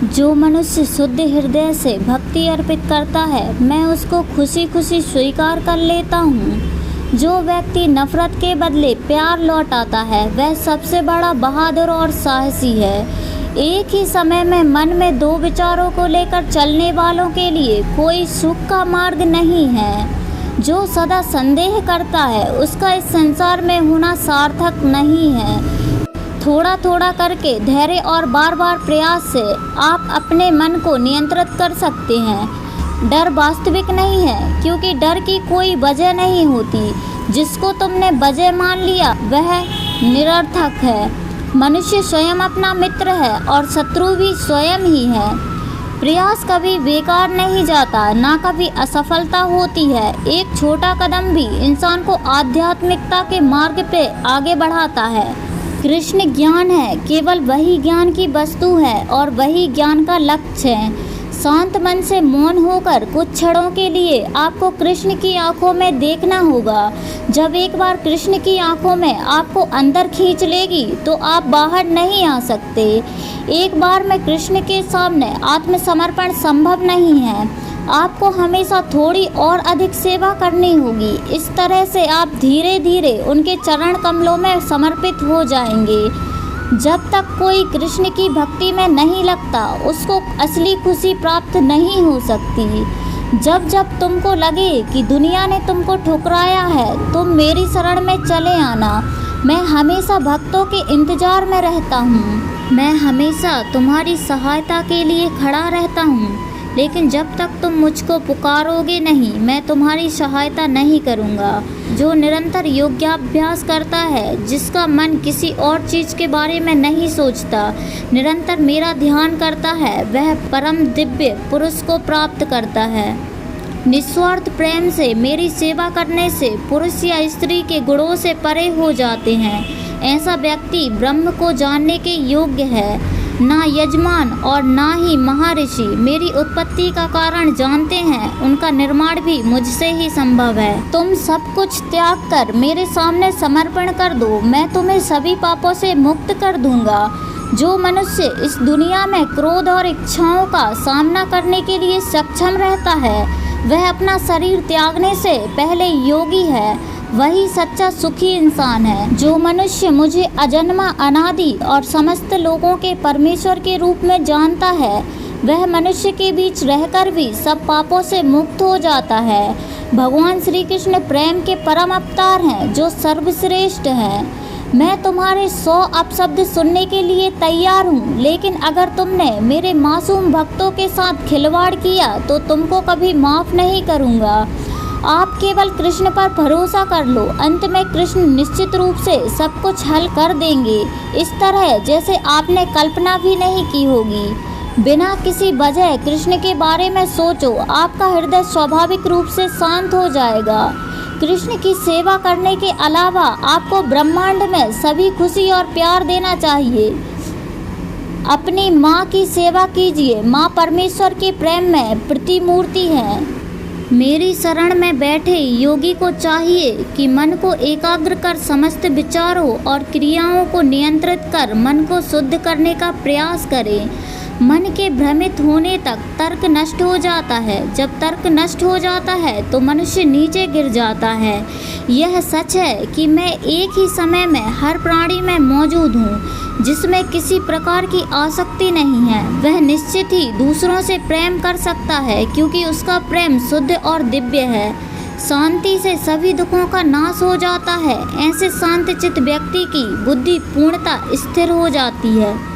जो मनुष्य शुद्ध हृदय से भक्ति अर्पित करता है, मैं उसको खुशी खुशी स्वीकार कर लेता हूँ। जो व्यक्ति नफरत के बदले प्यार लौटाता है, वह सबसे बड़ा बहादुर और साहसी है। एक ही समय में मन में दो विचारों को लेकर चलने वालों के लिए कोई सुख का मार्ग नहीं है। जो सदा संदेह करता है, उसका इस संसार में होना सार्थक नहीं है। थोड़ा थोड़ा करके धैर्य और बार बार प्रयास से आप अपने मन को नियंत्रित कर सकते हैं। डर वास्तविक नहीं है, क्योंकि डर की कोई वजह नहीं होती। जिसको तुमने वजह मान लिया, वह निरर्थक है। मनुष्य स्वयं अपना मित्र है और शत्रु भी स्वयं ही है। प्रयास कभी बेकार नहीं जाता, ना कभी असफलता होती है। एक छोटा कदम भी इंसान को आध्यात्मिकता के मार्ग पे आगे बढ़ाता है। कृष्ण ज्ञान है, केवल वही ज्ञान की वस्तु है और वही ज्ञान का लक्ष्य है। शांत मन से मौन होकर कुछ क्षणों के लिए आपको कृष्ण की आंखों में देखना होगा। जब एक बार कृष्ण की आंखों में आपको अंदर खींच लेगी, तो आप बाहर नहीं आ सकते। एक बार में कृष्ण के सामने आत्मसमर्पण संभव नहीं है। आपको हमेशा थोड़ी और अधिक सेवा करनी होगी। इस तरह से आप धीरे धीरे उनके चरण कमलों में समर्पित हो जाएंगे। जब तक कोई कृष्ण की भक्ति में नहीं लगता, उसको असली खुशी प्राप्त नहीं हो सकती। जब जब तुमको लगे कि दुनिया ने तुमको ठुकराया है, तुम मेरी शरण में चले आना। मैं हमेशा भक्तों के इंतजार में रहता हूँ। मैं हमेशा तुम्हारी सहायता के लिए खड़ा रहता हूँ। लेकिन जब तक तुम मुझको पुकारोगे नहीं, मैं तुम्हारी सहायता नहीं करूँगा। जो निरंतर योगाभ्यास करता है, जिसका मन किसी और चीज़ के बारे में नहीं सोचता, निरंतर मेरा ध्यान करता है, वह परम दिव्य पुरुष को प्राप्त करता है। निस्वार्थ प्रेम से मेरी सेवा करने से पुरुष या स्त्री के गुणों से परे हो जाते हैं। ऐसा व्यक्ति ब्रह्म को जानने के योग्य है। ना यजमान और ना ही महर्षि मेरी उत्पत्ति का कारण जानते हैं। उनका निर्माण भी मुझसे ही संभव है। तुम सब कुछ त्याग कर मेरे सामने समर्पण कर दो, मैं तुम्हें सभी पापों से मुक्त कर दूंगा। जो मनुष्य इस दुनिया में क्रोध और इच्छाओं का सामना करने के लिए सक्षम रहता है, वह अपना शरीर त्यागने से पहले योगी है। वही सच्चा सुखी इंसान है। जो मनुष्य मुझे अजन्मा, अनादि और समस्त लोगों के परमेश्वर के रूप में जानता है, वह मनुष्य के बीच रहकर भी सब पापों से मुक्त हो जाता है। भगवान श्री कृष्ण प्रेम के परम अवतार हैं, जो सर्वश्रेष्ठ हैं। मैं तुम्हारे 100 अपशब्द सुनने के लिए तैयार हूँ, लेकिन अगर तुमने मेरे मासूम भक्तों के साथ खिलवाड़ किया, तो तुमको कभी माफ़ नहीं करूँगा। आप केवल कृष्ण पर भरोसा कर लो। अंत में कृष्ण निश्चित रूप से सब कुछ हल कर देंगे, इस तरह जैसे आपने कल्पना भी नहीं की होगी। बिना किसी वजह कृष्ण के बारे में सोचो, आपका हृदय स्वाभाविक रूप से शांत हो जाएगा। कृष्ण की सेवा करने के अलावा आपको ब्रह्मांड में सभी खुशी और प्यार देना चाहिए। अपनी माँ की सेवा कीजिए। माँ परमेश्वर के प्रेम में प्रतिमूर्ति है। मेरी शरण में बैठे योगी को चाहिए कि मन को एकाग्र कर समस्त विचारों और क्रियाओं को नियंत्रित कर मन को शुद्ध करने का प्रयास करे। मन के भ्रमित होने तक तर्क नष्ट हो जाता है। जब तर्क नष्ट हो जाता है, तो मनुष्य नीचे गिर जाता है। यह सच है कि मैं एक ही समय में हर प्राणी में मौजूद हूँ। जिसमें किसी प्रकार की आसक्ति नहीं है, वह निश्चित ही दूसरों से प्रेम कर सकता है, क्योंकि उसका प्रेम शुद्ध और दिव्य है। शांति से सभी दुखों का नाश हो जाता है। ऐसे शांतचित्त व्यक्ति की बुद्धि पूर्णतः स्थिर हो जाती है।